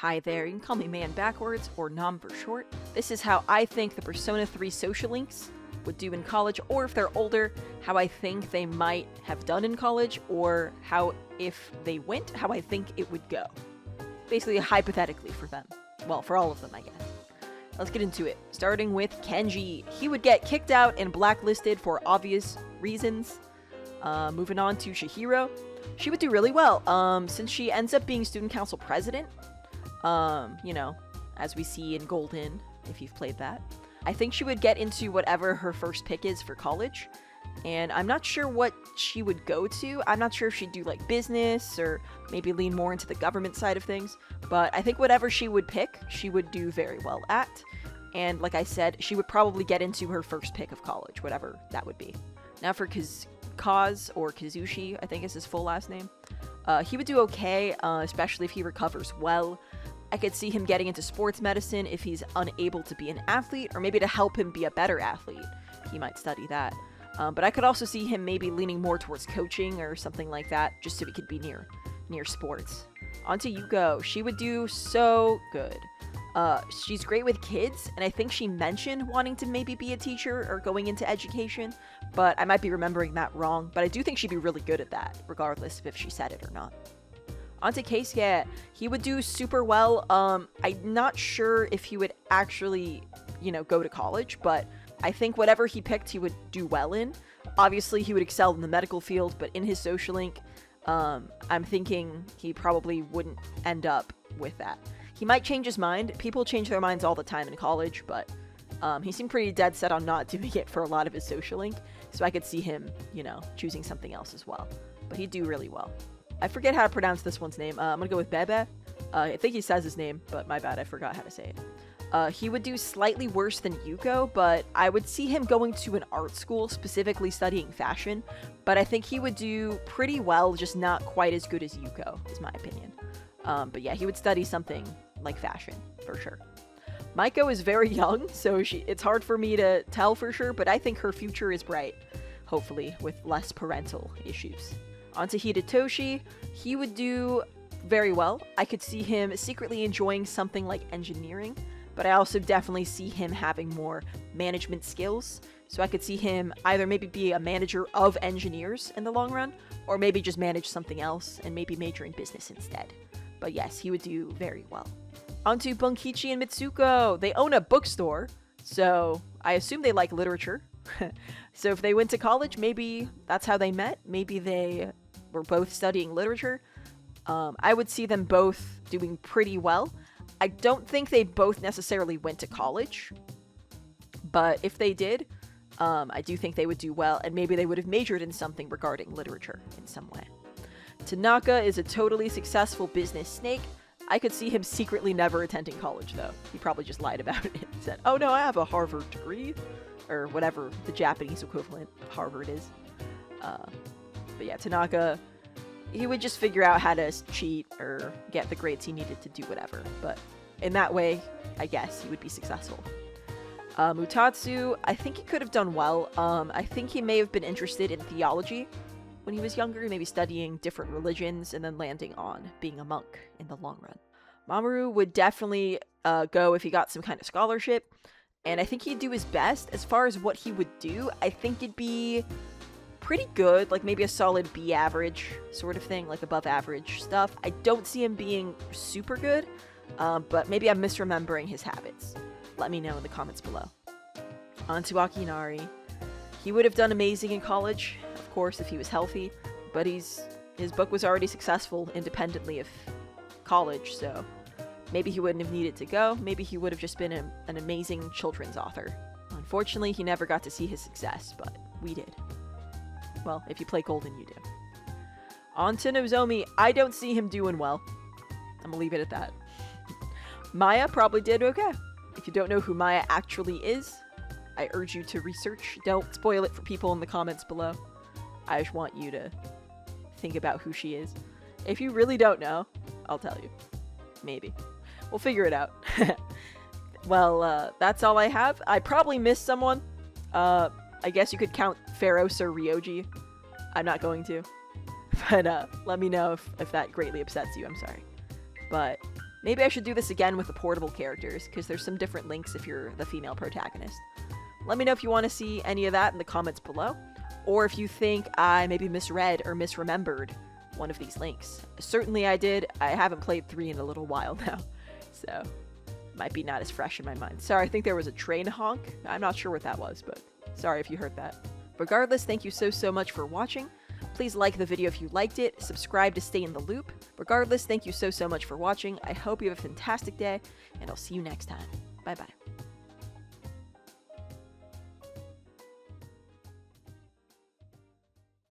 Hi there, you can call me Man backwards, or Nom for short. This is how I think the Persona 3 social links would do in college, or if they're older, how I think they might have done in college, or how, if they went, how I think it would go. Basically, hypothetically for them. Well, for all of them, I guess. Let's get into it. Starting with Kenji. He would get kicked out and blacklisted for obvious reasons. Moving on to Chihiro. She would do really well, since she ends up being student council president. As we see in Golden, if you've played that. I think she would get into whatever her first pick is for college. And I'm not sure what she would go to. I'm not sure if she'd do like business or maybe lean more into the government side of things. But I think whatever she would pick, she would do very well at. And like I said, she would probably get into her first pick of college, whatever that would be. Now for Kaz, or Kazushi, I think is his full last name. He would do okay, especially if he recovers well. I could see him getting into sports medicine if he's unable to be an athlete, or maybe to help him be a better athlete. He might study that. But I could also see him maybe leaning more towards coaching or something like that, just so he could be near sports. On to Yuko. She would do so good. She's great with kids, and I think she mentioned wanting to maybe be a teacher or going into education, but I might be remembering that wrong. But I do think she'd be really good at that, regardless of if she said it or not. On to Keisuke. He would do super well. I'm not sure if he would actually, go to college, but I think whatever he picked, he would do well in. Obviously, he would excel in the medical field, but in his social link, I'm thinking he probably wouldn't end up with that. He might change his mind. People change their minds all the time in college, but he seemed pretty dead set on not doing it for a lot of his social link, so I could see him, choosing something else as well. But he'd do really well. I forget how to pronounce this one's name. I'm gonna go with Bebe. I think he says his name, but my bad, I forgot how to say it. He would do slightly worse than Yuko, but I would see him going to an art school, specifically studying fashion. But I think he would do pretty well, just not quite as good as Yuko, is my opinion. But yeah, he would study something like fashion, for sure. Maiko is very young, so it's hard for me to tell for sure, but I think her future is bright, hopefully, with less parental issues. On to Hidetoshi. He would do very well. I could see him secretly enjoying something like engineering, but I also definitely see him having more management skills. So I could see him either maybe be a manager of engineers in the long run, or maybe just manage something else and maybe major in business instead. But yes, he would do very well. On to Bunkichi and Mitsuko. They own a bookstore, so I assume they like literature. So if they went to college, maybe that's how they met. Maybe they were both studying literature. I would see them both doing pretty well. I don't think they both necessarily went to college, but if they did, I do think they would do well, and maybe they would have majored in something regarding literature in some way. Tanaka is a totally successful business snake. I could see him secretly never attending college, though. He probably just lied about it and said, oh no, I have a Harvard degree, or whatever the Japanese equivalent of Harvard is. But yeah, Tanaka, he would just figure out how to cheat or get the grades he needed to do whatever. But in that way, I guess he would be successful. Mutatsu, I think he could have done well. I think he may have been interested in theology when he was younger, maybe studying different religions and then landing on being a monk in the long run. Mamoru would definitely go if he got some kind of scholarship, and I think he'd do his best. As far as what he would do, I think it'd be pretty good, like maybe a solid B average sort of thing, like above average stuff. I don't see him being super good, but maybe I'm misremembering his habits. Let me know in the comments below. On to Akinari. He would have done amazing in college, of course, if he was healthy, but his book was already successful independently of college, so maybe he wouldn't have needed to go. Maybe he would have just been an amazing children's author. Unfortunately, he never got to see his success, but we did. Well, if you play Golden, you do. On to Nozomi. I don't see him doing well. I'm gonna leave it at that. Maya probably did okay. If you don't know who Maya actually is, I urge you to research. Don't spoil it for people in the comments below. I just want you to think about who she is. If you really don't know, I'll tell you. Maybe. We'll figure it out. Well, that's all I have. I probably missed someone. I guess you could count Pharos or Ryoji. I'm not going to. But let me know if that greatly upsets you. I'm sorry. But Maybe I should do this again with the portable characters, because there's some different links if you're the female protagonist. Let me know if you want to see any of that in the comments below, or if you think I maybe misread or misremembered one of these links. Certainly I did. I haven't played 3 in a little while now, so might be not as fresh in my mind. Sorry, I think there was a train honk. I'm not sure what that was, but sorry if you heard that. Regardless, thank you so much for watching. Please like the video if you liked it, subscribe to stay in the loop. Regardless, thank you so much for watching. I hope you have a fantastic day, and I'll see you next time. Bye bye.